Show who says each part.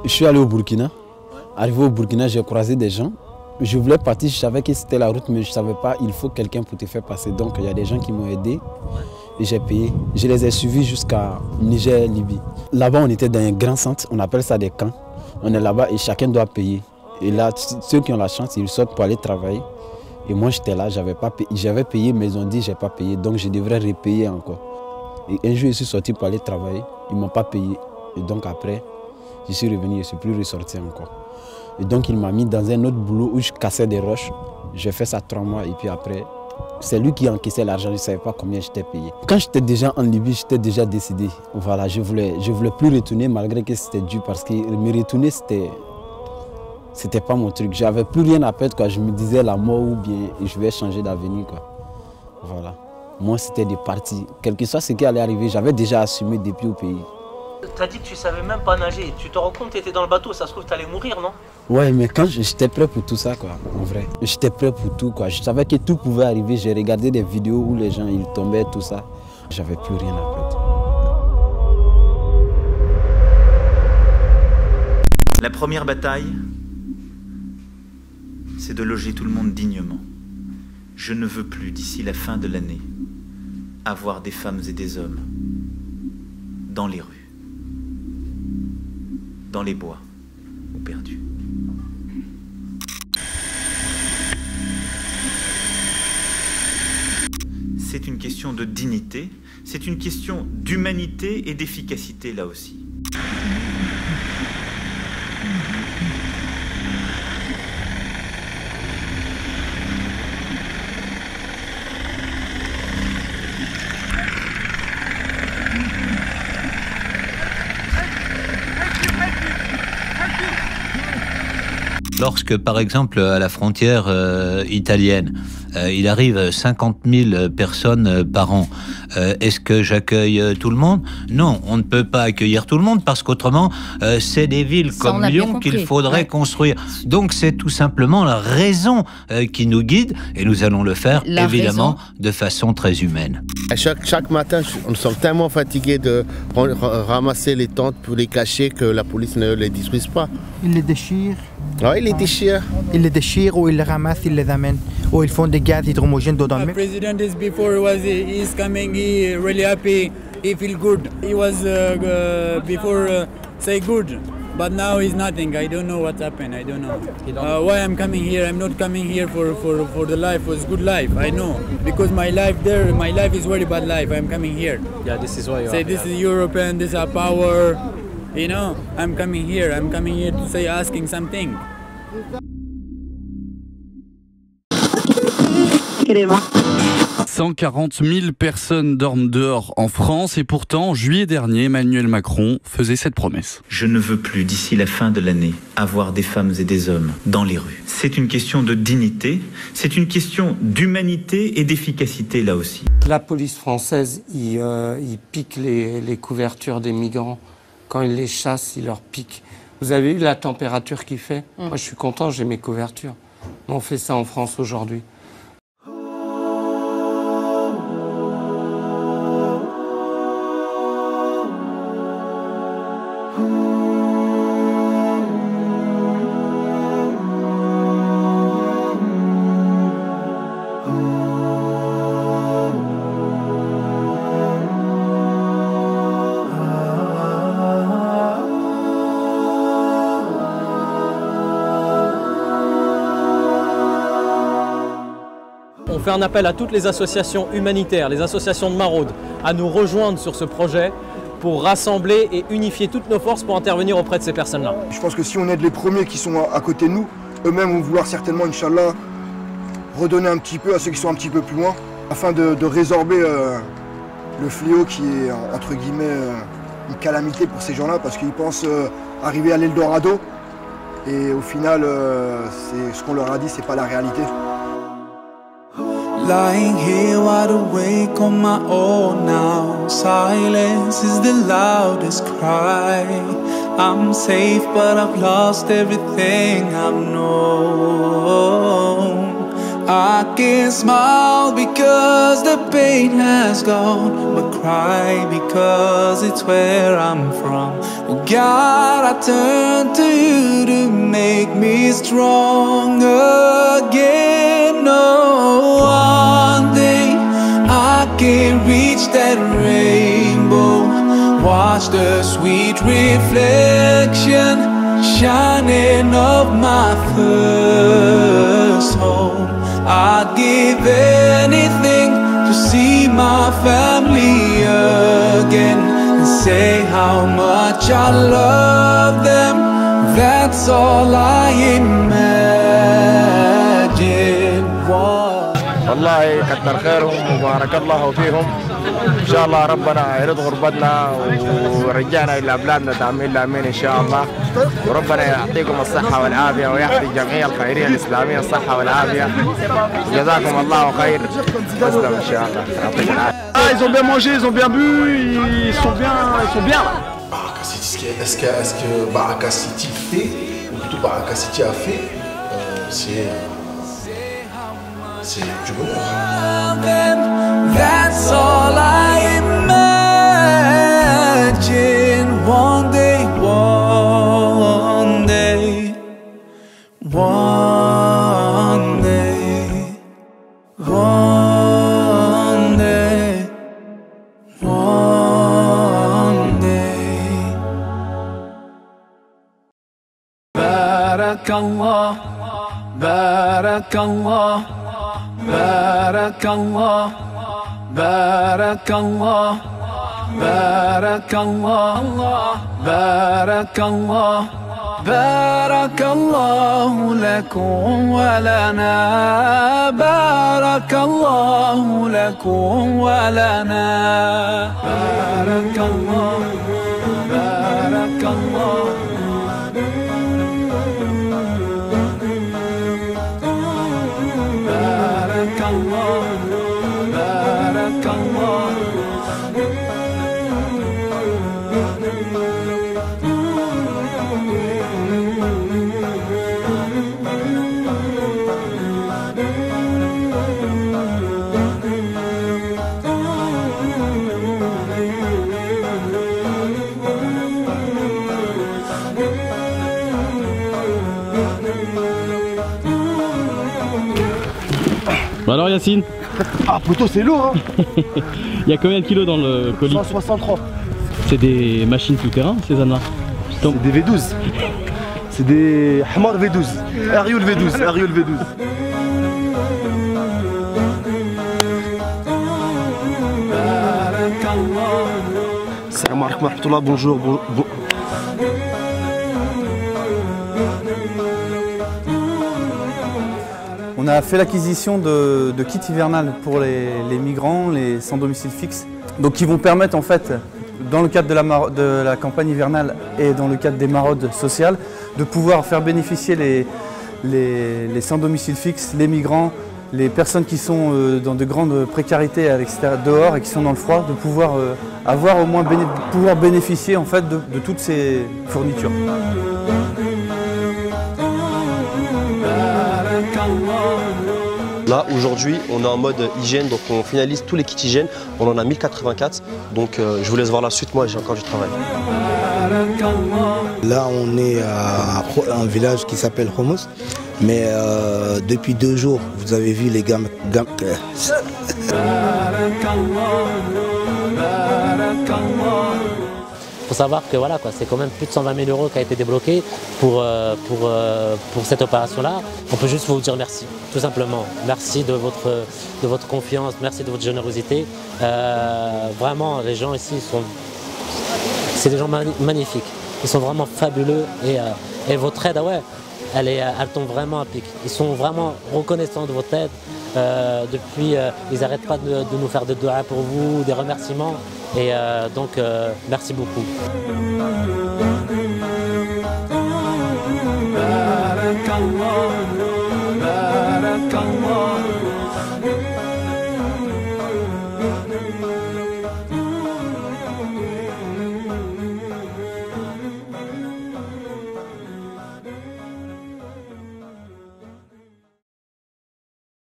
Speaker 1: Je suis allé au Burkina. Arrivé au Burkina, j'ai croisé des gens. Je voulais partir, je savais que c'était la route, mais je ne savais pas, il faut quelqu'un pour te faire passer. Donc il y a des gens qui m'ont aidé et j'ai payé. Je les ai suivis jusqu'à Niger, Libye. Là-bas, on était dans un grand centre, on appelle ça des camps. On est là-bas et chacun doit payer. Et là, ceux qui ont la chance, ils sortent pour aller travailler. Et moi, j'étais là, j'avais payé, mais ils ont dit que je n'ai pas payé, donc je devrais repayer encore. Et un jour, je suis sorti pour aller travailler, ils ne m'ont pas payé. Et donc après, je suis revenu, je ne suis plus ressorti encore. Et donc il m'a mis dans un autre boulot où je cassais des roches. J'ai fait ça 3 mois et puis après, c'est lui qui encaissait l'argent, je ne savais pas combien j'étais payé. Quand j'étais déjà en Libye, j'étais déjà décidé. Voilà, je voulais plus retourner malgré que c'était dur parce que me retourner, c'était pas mon truc. J'avais plus rien à perdre, quoi. Je me disais la mort ou bien je vais changer d'avenir, quoi. Voilà. Moi, c'était de partir. Quel que soit ce qui allait arriver, j'avais déjà assumé depuis au pays.
Speaker 2: Tu as dit que tu savais même pas nager. Tu te rends compte que tu étais dans le bateau, ça se trouve tu allais mourir, non?
Speaker 1: Ouais, mais quand j'étais prêt pour tout ça, quoi, en vrai. J'étais prêt pour tout, quoi. Je savais que tout pouvait arriver. J'ai regardé des vidéos où les gens, ils tombaient, tout ça. J'avais plus rien à perdre.
Speaker 3: La première bataille, c'est de loger tout le monde dignement. Je ne veux plus, d'ici la fin de l'année, avoir des femmes et des hommes dans les rues, dans les bois ou perdus. C'est une question de dignité, c'est une question d'humanité et d'efficacité là aussi.
Speaker 4: Lorsque, par exemple, à la frontière italienne, il arrive 50 000 personnes par an, est-ce que j'accueille tout le monde? Non, on ne peut pas accueillir tout le monde parce qu'autrement, c'est des villes comme Lyon qu'il faudrait construire. Donc c'est tout simplement la raison qui nous guide et nous allons le faire, évidemment, de façon très humaine.
Speaker 5: Chaque matin, on se sent tellement fatigué de ramasser les tentes pour les cacher que la police ne les détruise pas.
Speaker 6: Ils les déchirent.
Speaker 5: Oui, ils les déchirent.
Speaker 6: Ils les déchirent ou ils les ramassent, ils les amènent. Ou ils font des gaz hydromogènes dedans.
Speaker 7: The president is coming, he really happy, he feel good. He was before say good, but now he's nothing. I don't know what happened. I don't know why I'm coming here. I'm not coming here for the life was good life. I know because my life there, my life is very bad life. I'm coming here.
Speaker 2: Yeah, this is why you
Speaker 7: say this is European, this is our power. You know, I'm coming here to say asking something.
Speaker 8: 140 000 personnes dorment dehors en France et pourtant, en juillet dernier, Emmanuel Macron faisait cette promesse.
Speaker 3: Je ne veux plus, d'ici la fin de l'année, avoir des femmes et des hommes dans les rues. C'est une question de dignité, c'est une question d'humanité et d'efficacité là aussi.
Speaker 9: La police française, il pique les couvertures des migrants. Quand ils les chassent, ils leur piquent. Vous avez vu la température qu'il fait? Moi, je suis content, j'ai mes couvertures. On fait ça en France aujourd'hui.
Speaker 2: On fait un appel à toutes les associations humanitaires, les associations de maraude, à nous rejoindre sur ce projet pour rassembler et unifier toutes nos forces pour intervenir auprès de ces personnes-là.
Speaker 10: Je pense que si on aide les premiers qui sont à côté de nous, eux-mêmes vont vouloir certainement, Inch'Allah, redonner un petit peu à ceux qui sont un petit peu plus loin, afin de résorber le fléau qui est, entre guillemets, une calamité pour ces gens-là, parce qu'ils pensent arriver à l'Eldorado, et au final, ce qu'on leur a dit, c'est pas la réalité.
Speaker 11: Lying here wide awake on my own now. Silence is the loudest cry. I'm safe but I've lost everything I've known. I can smile because the pain has gone, but cry because it's where I'm from. Oh God, I turn to you to make me strong again. Oh, one day I can reach that rainbow, watch the sweet reflection shining of my first home. I'd give anything to see my family again and say how much I love them. That's all I imagine.
Speaker 12: والله كتر خيرهم وبارك الله فيهم. إن شاء الله ربنا يرد غربتنا ورجعنا إلى بلادنا دامين لامين إن شاء الله. وربنا يعطيكم الصحة والعافية ويعطي الجمعية الخيرية الإسلامية الصحة والعافية. جزاكم الله خير. تسلم إن شاء الله. يعطيكم العافية.
Speaker 13: Ils ont bien mangé, ils ont bien bu, ils sont bien là.
Speaker 14: Baraka City, est-ce que Baraka City fait, ou plutôt Baraka City a fait, c'est du bonheur.
Speaker 11: That's all I imagine. One day, one day, one day, one day, one day. Barakallah, Barakallah, Barakallah, Barakallah, Barakallah, Barakallah, Barakallahu lakum wa lana, Barakallahu lakum wa lana, Barakallah, Barakallah.
Speaker 2: Bon alors Yacine.
Speaker 13: Ah plutôt c'est lourd hein.
Speaker 2: Il y a combien de kilos dans le colis?
Speaker 13: 163.
Speaker 2: C'est des machines tout-terrain ces ânes-là?
Speaker 13: C'est des V12. C'est des Hamar V12. Ariul V12. Ariul V12. Salam alaikum wa rahmatullah, bonjour.
Speaker 15: On a fait l'acquisition de kits hivernales pour les migrants, les sans domicile fixe, donc qui vont permettre en fait, dans le cadre de la campagne hivernale et dans le cadre des maraudes sociales, de pouvoir faire bénéficier les sans domicile fixe, les migrants, les personnes qui sont dans de grandes précarités à l'extérieur, dehors et qui sont dans le froid, de pouvoir avoir au moins pouvoir bénéficier en fait de toutes ces fournitures.
Speaker 16: Là aujourd'hui on est en mode hygiène, donc on finalise tous les kits hygiène, on en a 1084, donc je vous laisse voir la suite, moi j'ai encore du travail.
Speaker 17: Là on est à un village qui s'appelle Homus, mais depuis 2 jours vous avez vu les gamins.
Speaker 18: Il faut savoir que voilà, c'est quand même plus de 120 000 € qui a été débloqué pour cette opération-là. On peut juste vous dire merci, tout simplement. Merci de votre confiance, merci de votre générosité. Vraiment, les gens ici, c'est des gens magnifiques. Ils sont vraiment fabuleux et votre aide, elle tombe vraiment à pic. Ils sont vraiment reconnaissants de votre aide. Ils n'arrêtent pas de nous faire des doigts pour vous, des remerciements. Et donc, merci beaucoup.
Speaker 11: Barakallah.